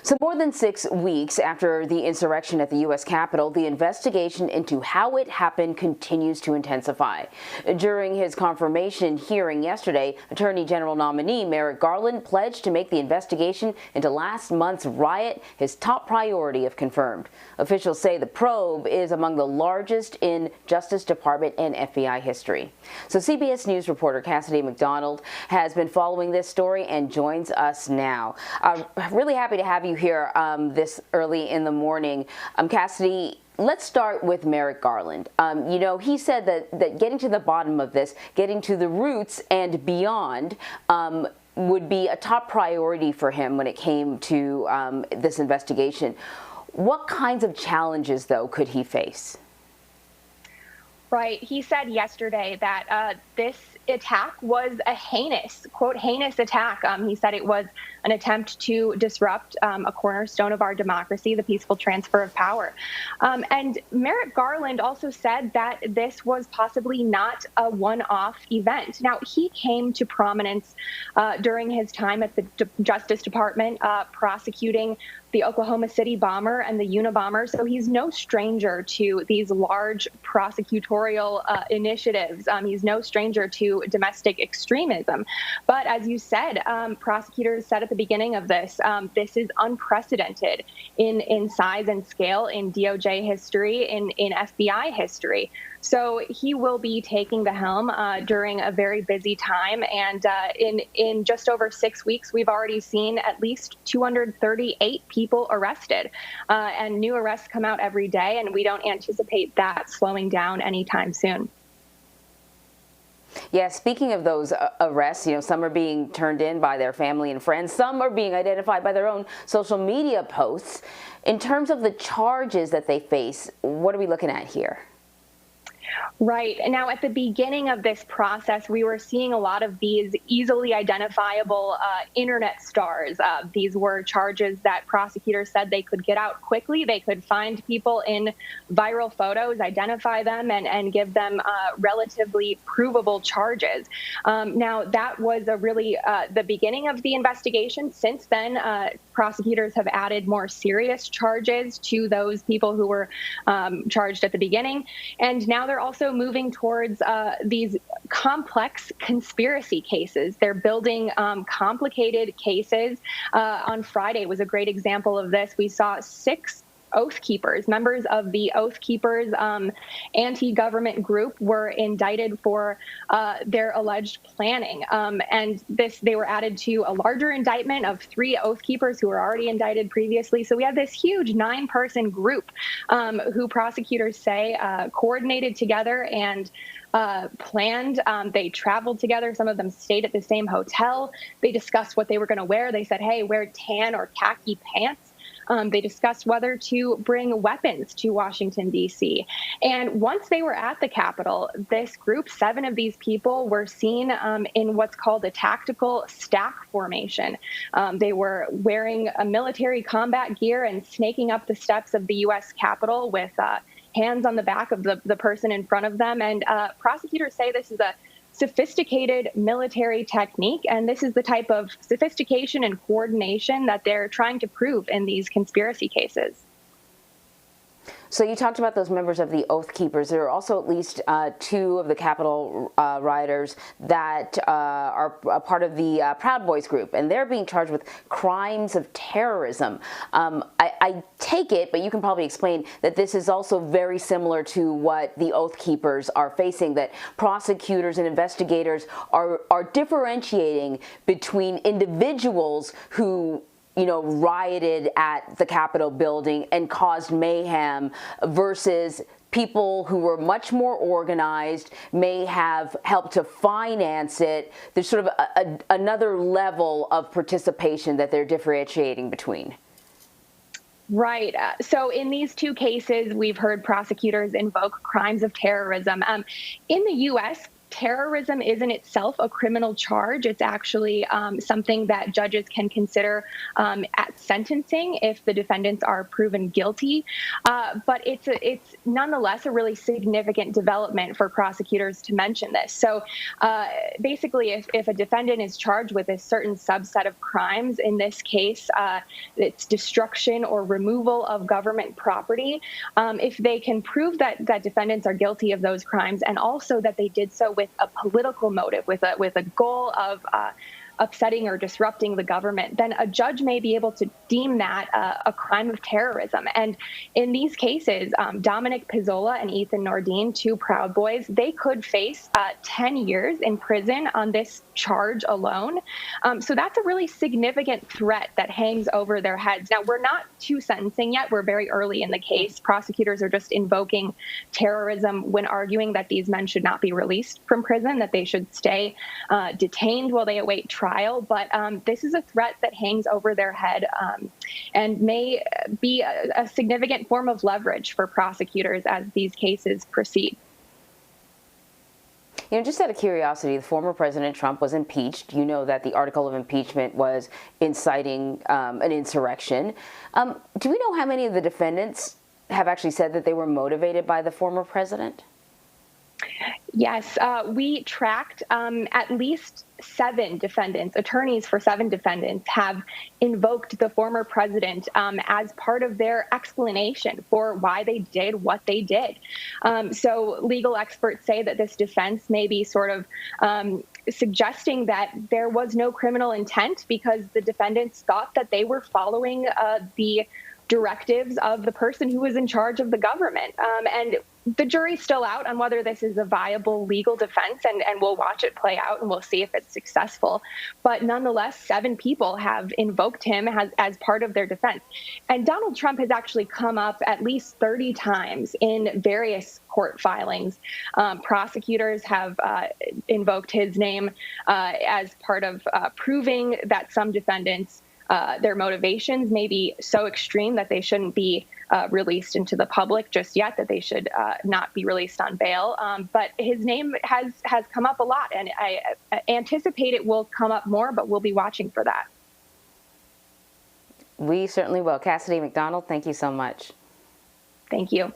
So more than 6 weeks after the insurrection at the U.S. Capitol, the investigation into how it happened continues to intensify. During his confirmation hearing yesterday, Attorney General nominee Merrick Garland pledged to make the investigation into last month's riot his top priority if confirmed. Officials say the probe is among the largest in Justice Department and FBI history. So CBS News reporter Cassidy McDonald has been following this story and joins us now. Really happy to have you here this early in the morning. Cassidy, let's start with Merrick Garland. He said that getting to the bottom of this, getting to the roots and beyond, would be a top priority for him when it came to this investigation. What kinds of challenges, though, could he face? Right. He said yesterday that this attack was a heinous, quote, heinous attack. He said it was an attempt to disrupt a cornerstone of our democracy, the peaceful transfer of power. And Merrick Garland also said that this was possibly not a one-off event. Now, he came to prominence during his time at the Justice Department prosecuting the Oklahoma City bomber and the Unabomber. So he's no stranger to these large prosecutorial initiatives. He's no stranger to domestic extremism. But as you said, prosecutors said at the beginning of this, this is unprecedented in size and scale in DOJ history, in FBI history. So he will be taking the helm during a very busy time. And in just over 6 weeks, we've already seen at least 238 people arrested. And new arrests come out every day, and we don't anticipate that slowing down anytime soon. Yeah, speaking of those arrests, some are being turned in by their family and friends. Some are being identified by their own social media posts. In terms of the charges that they face, what are we looking at here? Right. Now, at the beginning of this process, we were seeing a lot of these easily identifiable internet stars. These were charges that prosecutors said they could get out quickly. They could find people in viral photos, identify them, and give them relatively provable charges. Now, that was really the beginning of the investigation. Since then, prosecutors have added more serious charges to those people who were charged at the beginning. And now they're also moving towards these complex conspiracy cases. They're building complicated cases. On Friday was a great example of this. We saw 6 Oath Keepers, members of the Oath Keepers anti-government group, were indicted for their alleged planning. And they were added to a larger indictment of 3 Oath Keepers who were already indicted previously. So we have this huge 9-person group who prosecutors say coordinated together and planned. They traveled together. Some of them stayed at the same hotel. They discussed what they were going to wear. They said, hey, wear tan or khaki pants. They discussed whether to bring weapons to Washington, D.C. And once they were at the Capitol, this group, 7 of these people, were seen in what's called a tactical stack formation. They were wearing a military combat gear and snaking up the steps of the U.S. Capitol with hands on the back of the person in front of them. And prosecutors say this is a sophisticated military technique, and this is the type of sophistication and coordination that they're trying to prove in these conspiracy cases. So you talked about those members of the Oath Keepers. There are also at least 2 of the Capitol rioters that are a part of the Proud Boys group, and they're being charged with crimes of terrorism. I take it, but you can probably explain, that this is also very similar to what the Oath Keepers are facing, that prosecutors and investigators are differentiating between individuals who rioted at the Capitol building and caused mayhem versus people who were much more organized, may have helped to finance it. There's sort of another level of participation that they're differentiating between. Right. So in these 2 cases, we've heard prosecutors invoke crimes of terrorism. In the U.S., terrorism isn't itself a criminal charge. It's actually something that judges can consider at sentencing if the defendants are proven guilty. But it's nonetheless a really significant development for prosecutors to mention this. So basically, if a defendant is charged with a certain subset of crimes, in this case, it's destruction or removal of government property, if they can prove that defendants are guilty of those crimes and also that they did so with a political motive, with a goal of upsetting or disrupting the government, then a judge may be able to deem that a crime of terrorism. And in these cases, Dominic Pizzola and Ethan Nordine, two Proud Boys, they could face 10 years in prison on this charge alone. So that's a really significant threat that hangs over their heads. Now, we're not to sentencing yet. We're very early in the case. Prosecutors are just invoking terrorism when arguing that these men should not be released from prison, that they should stay detained while they await trial. But this is a threat that hangs over their head and may be a significant form of leverage for prosecutors as these cases proceed. You know, just out of curiosity, the former President Trump was impeached. You know that the article of impeachment was inciting an insurrection. Do we know how many of the defendants have actually said that they were motivated by the former president? Yes, we tracked at least 7 defendants. Attorneys for 7 defendants have invoked the former president as part of their explanation for why they did what they did. So legal experts say that this defense may be sort of suggesting that there was no criminal intent because the defendants thought that they were following the directives of the person who was in charge of the government. And the jury's still out on whether this is a viable legal defense, and we'll watch it play out and we'll see if it's successful. But nonetheless, 7 people have invoked him as part of their defense. And Donald Trump has actually come up at least 30 times in various court filings. Prosecutors have invoked his name as part of proving that some defendants their motivations may be so extreme that they shouldn't be released into the public just yet, that they should not be released on bail. But his name has come up a lot, and I anticipate it will come up more, but we'll be watching for that. We certainly will. Cassidy McDonald, thank you so much. Thank you.